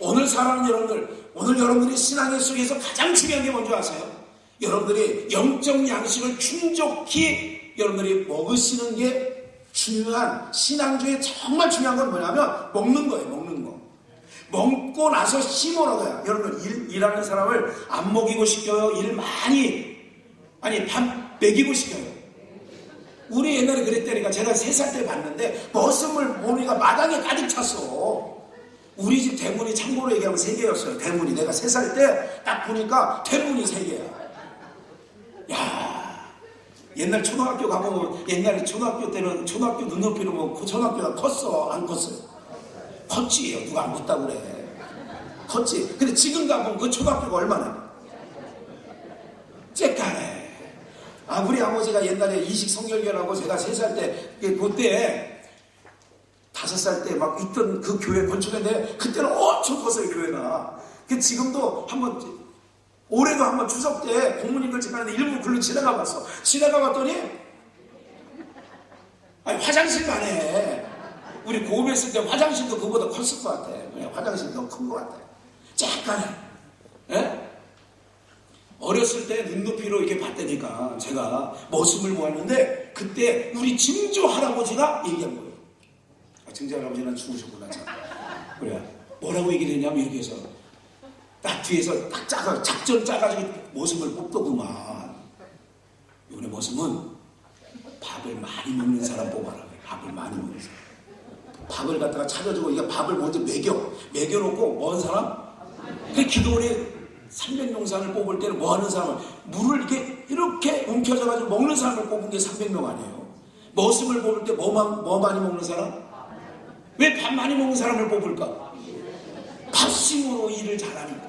오늘 사랑하는 여러분들, 오늘 여러분들이 신앙의 속에서 가장 중요한 게 뭔지 아세요? 여러분들이 영적 양식을 충족히 여러분들이 먹으시는 게 중요한, 신앙주에 정말 중요한 건 뭐냐면 먹는 거예요. 먹는 거. 먹고 나서 심으라고요. 여러분 일하는 사람을 안 먹이고 시켜요. 일 많이 밥 먹이고 시켜요. 우리 옛날에 그랬다니까. 제가 3살 때 봤는데 머슴을 모니가 마당에 가득 찼어. 우리 집 대문이 참고로 얘기하면 3개였어요. 대문이. 내가 3살 때 딱 보니까 대문이 3개야. 야, 옛날 초등학교 가보면 옛날 초등학교 때는 초등학교 눈높이로 뭐 그 초등학교가 컸어? 안 컸어요? 컸지. 누가 안 컸다고 그래. 컸지. 근데 지금 가보면 그 초등학교가 얼마나? 쬐까네. 우리 아버지가 옛날에 이식 성결교라고 제가 3살 때 그때 5살 때 막 있던 그 교회 건축했는데 그때는 엄청 컸어요 교회가. 지금도 한번 올해도 한번 추석 때 공무님들 집 가는데 일부 글로 지나가 봤어. 지나가 봤더니 화장실만 해. 우리 고음했을 때 화장실도 그보다 컸을 것 같아. 그냥 화장실도 큰 것 같아. 쬐까네. 예? 어렸을 때 눈높이로 이렇게 봤다니까 제가 머슴을 모았는데 그때 우리 증조 할아버지가 얘기한 거예요. 증조 할아버지는 죽으셨구나. 그래. 뭐라고 얘기를 했냐면 이렇게 해서 딱 뒤에서 딱 짜가 작전 짜가지고 머슴을 뽑더구만. 이번에 머슴은 밥을 많이 먹는 사람 뽑아라. 밥을 많이 먹는 사람. 밥을 갖다가 차려주고 이게 밥을 먼저 먹여놓고 뭐 하는 사람? 그 기도원에 300명산을 뽑을 때는 뭐 하는 사람을 물을 이렇게 움켜져가지고 먹는 사람을 뽑은 게 300명 아니에요. 머슴을 뽑을 때 뭐 많이 먹는 사람? 왜 밥 많이 먹는 사람을 뽑을까? 밥심으로 일을 잘하니까.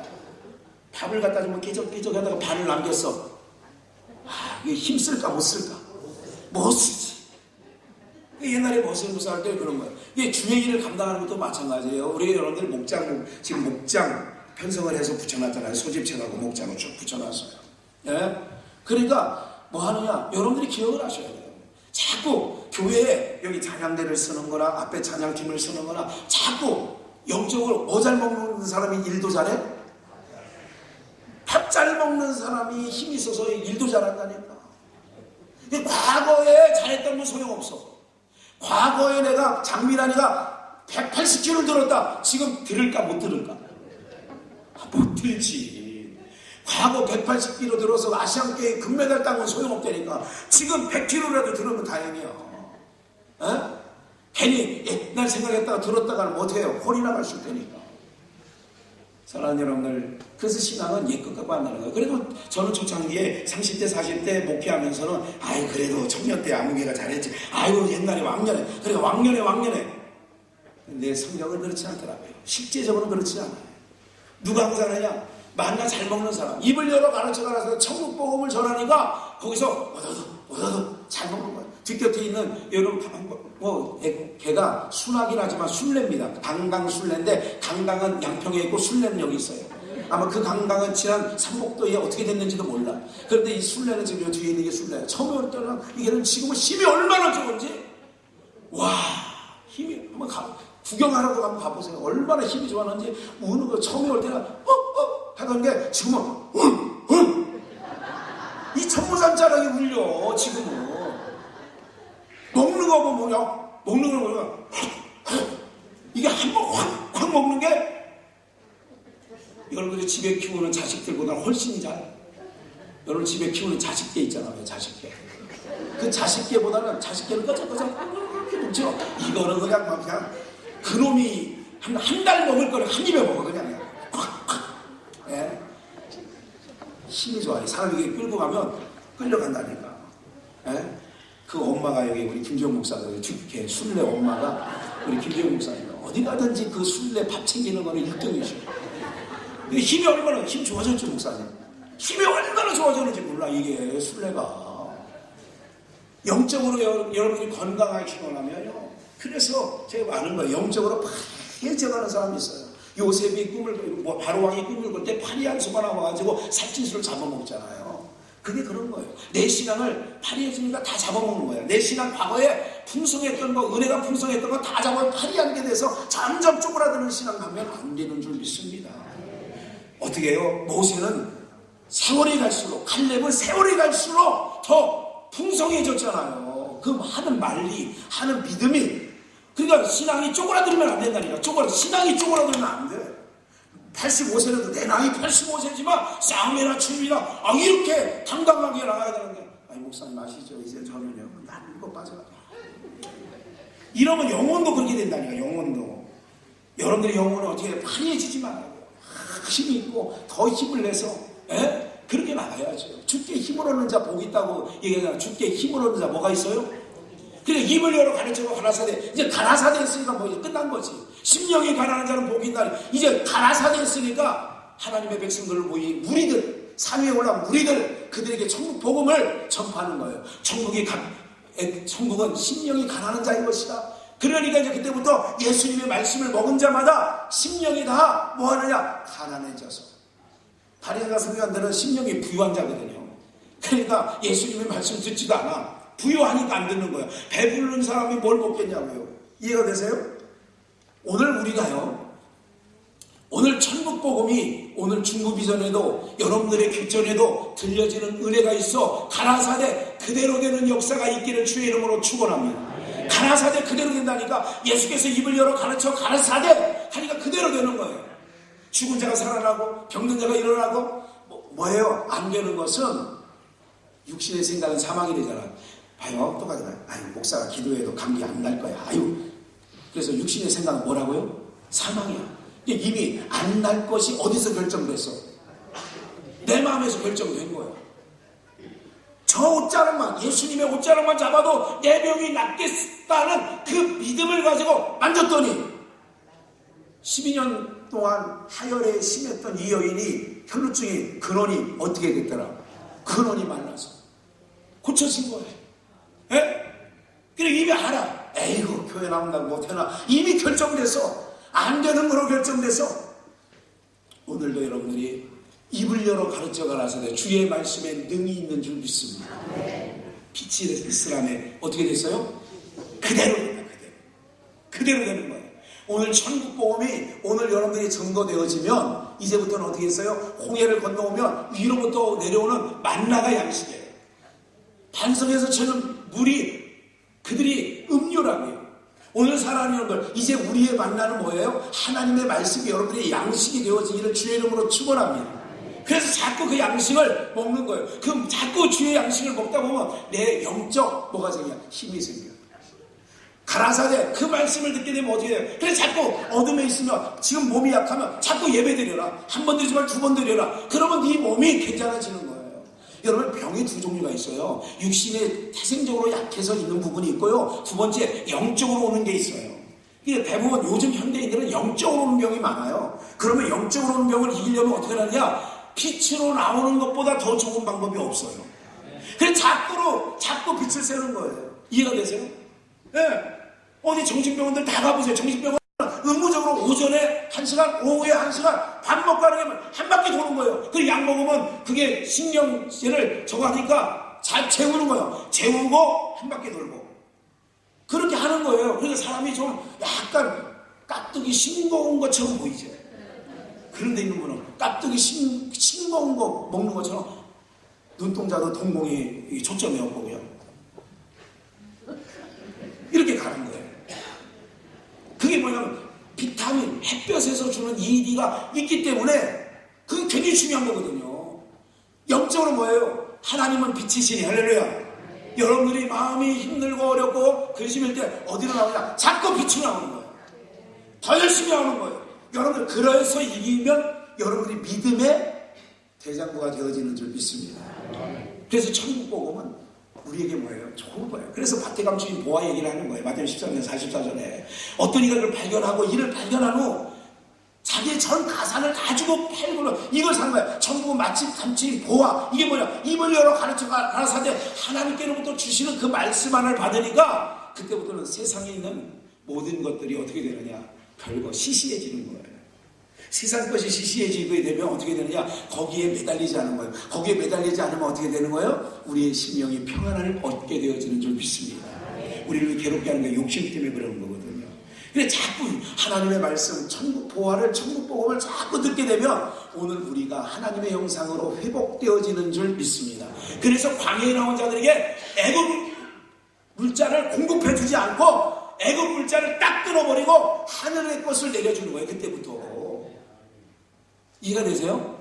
밥을 갖다 주면 깨적깨적 하다가 반을 남겼어. 이게 힘쓸까 못 쓸까? 못 쓰지. 옛날에 머슴부사 할 때 그런 거예요. 이게 주의 일을 감당하는 것도 마찬가지예요. 우리 여러분들 지금 목장 편성을 해서 붙여놨잖아요. 소집책하고 목장을 쭉 붙여놨어요. 예? 그러니까 뭐 하느냐? 여러분들이 기억을 하셔야 돼요. 자꾸 교회에 여기 찬양대를 쓰는 거나 앞에 찬양팀을 쓰는 거나 자꾸 영적으로 뭐 잘 먹는 사람이 일도 잘해? 밥 잘 먹는 사람이 힘이 있어서 일도 잘한다니까. 과거에 잘했던 건 소용없어. 과거에 내가 장미란이가 180kg를 들었다. 지금 들을까 못 들을까? 못 들지. 과거 180kg 들어서 아시안게임 금메달 딴 건 소용없다니까. 지금 100kg라도 들으면 다행이야. 에? 괜히 옛날 생각했다가 들었다가는 못해요. 혼이 나갈 수 있다니까. 사랑하는 여러분들, 그래서 신앙은 옛 것 갖고 한다는 거예요. 그래도 저는 초창기에 30대 40대 목회하면서는 그래도 청년 때 아무개가 잘했지. 옛날에 왕년에. 그러니까 왕년에 내 성경은 그렇지 않더라고요. 실제적으로는 그렇지 않아요. 누가 항상 하냐? 만나 잘 먹는 사람, 입을 열어 가르쳐서 천국 복음을 전하니까 거기서 오더도 잘 먹는 거예요. 뒷곁에 있는 여러분 걔가 순하긴 하지만 순례입니다. 강강순례인데 강강은 양평에 있고 순례는 여기 있어요. 아마 그 강강은 지난 삼복도에 어떻게 됐는지도 몰라. 그런데 이 순례는 지금 요 뒤에 있는 게 순례예요. 처음에 올 때는 이게는 지금은 힘이 얼마나 좋은지 힘이 한번 구경하라고 한번 가보세요. 얼마나 힘이 좋았는지. 우는 거 처음에 올 때는 하던 게 지금은 이 천무산자락이 울려. 지금은 먹는 거 보면 먹는 걸 보면 이게 한번 확 먹는 게 여러분들이 집에 키우는 자식들보다 훨씬 잘. 여러분 집에 키우는 자식개 있잖아요. 자식개. 그 자식개보다는 자식개는 꺼적꺼적 이렇게 뭉쳐. 이거는 그냥 그놈이 한 달 먹을 거를 한 입에 먹어. 그냥 예? 힘이 좋아요. 사람이 이렇게 끌고 가면 끌려간다니까. 예? 그 엄마가 여기 우리 김지영 목사님, 순례 엄마가 우리 김지영 목사님 어디 가든지 그 순례 밥 챙기는 거는 1등이셔. 힘이 얼마나 힘 좋아졌죠 목사님. 힘이 얼마나 좋아졌는지 몰라. 이게 순례가 영적으로 여러분이 건강하게 원하면요. 그래서 제가 아는 거예요. 영적으로 파해져가는 사람이 있어요. 요셉이 바로왕이 꿈을 꿀 때 파리 한 수가 나와가지고 살찐수를 잡아먹잖아요. 그게 그런 거예요. 내 신앙을 파리해주니까 다 잡아먹는 거예요. 내 신앙 과거에 풍성했던 거, 은혜가 풍성했던 거 다 파리하는 게 돼서 점점 쪼그라드는 신앙 가면 안 되는 줄 믿습니다. 어떻게 해요? 모세는 세월이 갈수록, 칼렙은 세월이 갈수록 더 풍성해졌잖아요. 그 하는 말리, 하는 믿음이. 그러니까 신앙이 쪼그라들면 안 된다니까. 신앙이 쪼그라들면 안 돼. 85세라도 내 나이 85세지만 싸움이나 춤이나 이렇게 당당하게 나가야 되는데 목사님 아시죠? 이제 저는요 난 이거 빠져가. 이러면 영혼도 그렇게 된다니까. 영혼도. 여러분들의 영혼은 어떻게 파리해지지 말라고. 힘이 있고 더 힘을 내서 그렇게 나가야죠. 주께 힘을 얻는 자 복이 있다고 얘기하잖아요. 주께 힘을 얻는 자 뭐가 있어요? 그러니까 입을 열어 가르치고 가라사대. 이제 가라사대 했으니까 뭐 이제 끝난 거지. 심령이 가난한 자는 복이 있나니. 이제 가라사대 했으니까 하나님의 백성들을 모인 무리들, 산 위에 올라온 무리들, 그들에게 천국 복음을 전파하는 거예요. 천국은 심령이 가난한 자인 것이다. 그러니까 이제 그때부터 예수님의 말씀을 먹은 자마다 심령이 다 뭐하느냐? 가난해져서. 바리새인과 서기관들은 심령이 부유한 자거든요. 그러니까 예수님의 말씀 듣지도 않아. 부유하니까 안 듣는 거예요. 배부른 사람이 뭘 먹겠냐고요. 이해가 되세요? 오늘 우리가요, 오늘 천국 복음이 오늘 중국이전에도 여러분들의 귓전에도 들려지는 은혜가 있어 가나사대 그대로 되는 역사가 있기를 주의 이름으로 축원합니다. 가나사대 그대로 된다니까. 예수께서 입을 열어 가르쳐 가나사대 하니까 그대로 되는 거예요. 죽은 자가 살아나고 병든 자가 일어나고 뭐예요? 안 되는 것은 육신의 생각은 사망이 되잖아. 봐요, 똑같아요. 아유, 목사가 기도해도 감기 안 날 거야. 아유. 그래서 육신의 생각은 뭐라고요? 사망이야. 이미 안 날 것이 어디서 결정됐어? 내 마음에서 결정된 거야. 저 옷자락만, 예수님의 옷자락만 잡아도 내 병이 낫겠다는 그 믿음을 가지고 만졌더니 12년 동안 하혈에 심했던 이 여인이 혈루증이 근원이 어떻게 됐더라? 근원이 말라서 고쳐진 거예요. 예? 그래 이미 알아. 에이구 교회 나온다고 못해나. 이미 결정돼서 안 되는 거로 결정돼서 오늘도 여러분들이 입을 열어 가르쳐 가라사대 주의 말씀에 능이 있는 줄 믿습니다. 빛이 이스라엘에 어떻게 됐어요? 그대로 된다. 그대로 되는 거예요. 오늘 천국 복음이 오늘 여러분들이 증거되어지면 이제부터는 어떻게 했어요? 홍해를 건너오면 위로부터 내려오는 만나가 양식이에요. 반석에서 쳐는 물이 그들이 음료라고요. 오늘 살아가는 걸 이제 우리의 만나는 뭐예요? 하나님의 말씀이 여러분들의 양식이 되어지기를 주의 이름으로 축원합니다. 그래서 자꾸 그 양식을 먹는 거예요. 그럼 자꾸 주의 양식을 먹다 보면 내 영적 뭐가 생겨? 힘이 생겨. 가라사대 그 말씀을 듣게 되면 어떻게 돼요? 그래서 자꾸 어둠에 있으면 지금 몸이 약하면 자꾸 예배 드려라. 한 번 드리지만 두 번 드려라. 그러면 네 몸이 괜찮아지는 거예요. 여러분 병이 두 종류가 있어요. 육신에 태생적으로 약해서 있는 부분이 있고요. 두 번째 영적으로 오는 게 있어요. 대부분 요즘 현대인들은 영적으로 오는 병이 많아요. 그러면 영적으로 오는 병을 이기려면 어떻게 하느냐? 빛으로 나오는 것보다 더 좋은 방법이 없어요. 그래서 자꾸 빛을 쐬는 거예요. 이해가 되세요? 예. 어디 정신병원들 다 가보세요. 정신병원 의무적으로 오전에 1시간, 오후에 1시간, 밥 먹고 하는 한 바퀴 도는 거예요. 그 약 먹으면 그게 신경제를 저거 하니까 잘 재우는 거예요. 재우고 한 바퀴 돌고. 그렇게 하는 거예요. 그래서 사람이 좀 약간 깍두기 싱거운 것처럼 보이죠. 그런 데 있는 분은 깍두기 싱거운 거 먹는 것처럼 눈동자도 동공이 초점이 없고 그냥 이렇게 가는 거예요. 그게 뭐냐면 비타민, 햇볕에서 주는 ED가 있기 때문에 그게 굉장히 중요한 거거든요. 영적으로 뭐예요? 하나님은 빛이시니 할렐루야. 여러분들이 마음이 힘들고 어렵고 근심일 때 어디로 나오냐? 자꾸 빛으로 나오는 거예요. 더 열심히 나오는 거예요. 여러분들 그래서 이기면 여러분들이 믿음의 대장부가 되어지는 줄 믿습니다. 그래서 천국 복음은 우리에게 뭐예요? 좋은 거예요. 그래서 밭에감 주인 보아 얘기를 하는 거예요. 마태복음 13장 44절에 어떤 이가 그걸 발견하고 이를 발견한 후 자기의 전 가산을 가지고 팔고 이걸 산 거야. 천국은 마침 감치인 보아. 이게 뭐냐? 입을 열어 가르쳐 가라사대 하나님께로부터 주시는 그 말씀 하나를 받으니까 그때부터는 세상에 있는 모든 것들이 어떻게 되느냐? 별거 시시해지는 거예요. 세상 것이 시시해지게 되면 어떻게 되느냐? 거기에 매달리지 않은 거예요. 거기에 매달리지 않으면 어떻게 되는 거예요? 우리의 심령이 평안을 얻게 되어지는 줄 믿습니다. 우리를 괴롭게 하는 게 욕심 때문에 그러는 거거든요. 그래 자꾸 하나님의 말씀, 천국 보화를, 천국 복음을 자꾸 듣게 되면 오늘 우리가 하나님의 형상으로 회복되어지는 줄 믿습니다. 그래서 광야에 나온 자들에게 애굽 물자를 공급해 주지 않고 애굽 물자를 딱 끊어버리고 하늘의 것을 내려주는 거예요. 그때부터. 이해가 되세요?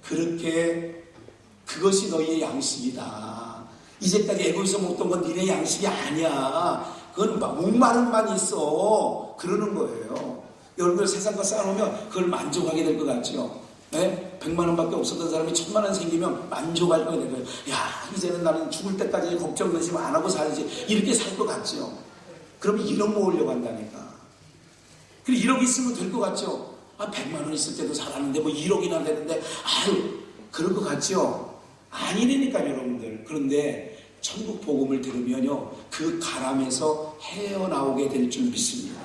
그렇게 그것이 너희의 양식이다. 이제까지 애굽에서 먹던 건 니네 양식이 아니야. 그건 목마름만 있어. 그러는 거예요. 여러분들 세상과 쌓아놓으면 그걸 만족하게 될 것 같죠? 네? 100만 원밖에 없었던 사람이 1000만 원 생기면 만족할 거예요. 야, 이제는 나는 죽을 때까지 걱정 근심 안 하고 살지. 이렇게 살 것 같죠. 그러면 1억 모으려고 한다니까. 그리고 1억 있으면 될 것 같죠. 100만 원 있을 때도 살았는데 뭐 1억이나 되는데 아유, 그럴 것 같죠. 아니라니까요, 여러분들. 그런데 천국 복음을 들으면요, 그 가람에서 헤어나오게 될 줄 믿습니다.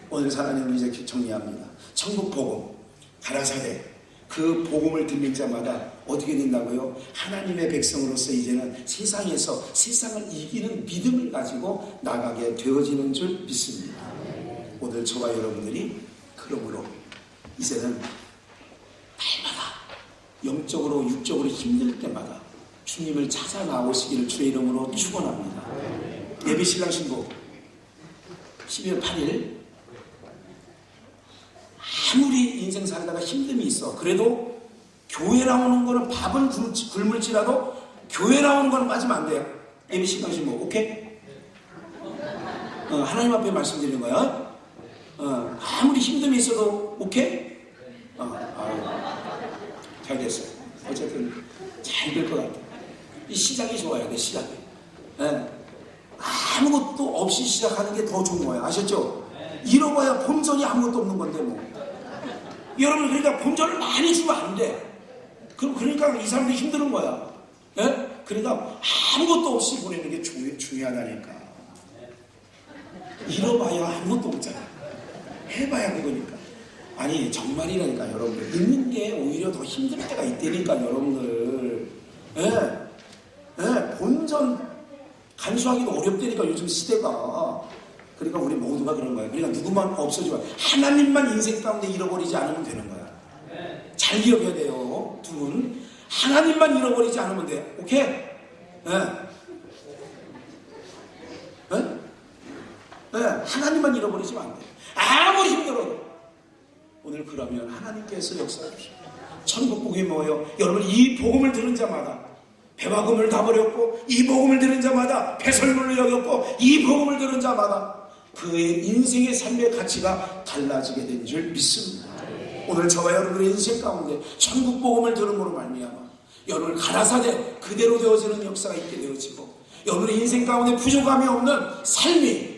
오늘 하나님은 이제 정리합니다. 천국 복음, 가라사대, 그 복음을 들릴 자마다 어떻게 된다고요? 하나님의 백성으로서 이제는 세상에서 세상을 이기는 믿음을 가지고 나가게 되어지는 줄 믿습니다. 오늘 저와 여러분들이 그러므로 이제는 날마다 영적으로 육적으로 힘들 때마다 주님을 찾아 나오시기를 주의 이름으로 축원합니다. 예비신랑 신부 12월 8일 아무리 인생 살다가 힘듦이 있어 그래도 교회 나오는 거는 밥은 굶을지라도 교회 나오는 거는 빠지면 안 돼요. 예비신랑 신부 오케이? 하나님 앞에 말씀드리는 거야. 아무리 힘듦이 있어도 오케이? 잘 됐어요. 어쨌든 잘 될 것 같아요. 이 시작이 좋아야 돼, 시작이. 네. 아무것도 없이 시작하는 게 더 좋은 거예요. 아셨죠? 잃어봐야 본전이 아무것도 없는 건데 뭐. 여러분, 그러니까 본전을 많이 주면 안 돼. 그러니까 이 사람들이 힘드는 거야. 네? 그러니까 아무것도 없이 보내는 게 중요하다니까. 잃어봐야 아무것도 없잖아. 해봐야 그거니까. 아니 정말이라니까 여러분들. 있는 게 오히려 더 힘들 때가 있다니까 여러분들. 예. 예, 본전 간수하기도 어렵다니까 요즘 시대가. 그러니까 우리 모두가 그런 거예요. 그러니까 누구만 없어지면 하나님만 인생 가운데 잃어버리지 않으면 되는 거야. 잘 기억해야 돼요. 두 분. 하나님만 잃어버리지 않으면 돼. 오케이? 예. 예? 예, 하나님만 잃어버리지면 안 돼. 아무리 힘들어도. 오늘 그러면 하나님께서 역사해 주십니다. 천국 복음이 뭐예요? 여러분 이 복음을 들은 자마다 배와 금을 다 버렸고 이 복음을 들은 자마다 배설물로 여겼고 이 복음을 들은 자마다 그의 인생의 삶의 가치가 달라지게 된 줄 믿습니다. 오늘 저와 여러분의 인생 가운데 천국 복음을 들음으로 말미암아 여러분을 가라사대 그대로 되어지는 역사가 있게 되어지고 여러분의 인생 가운데 부족함이 없는 삶이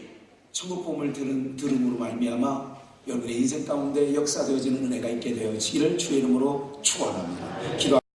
천국 복음을 들음으로 말미암아 여러분의 인생 가운데 역사되어지는 은혜가 있게 되어지기를 주의 이름으로 축원합니다. 기도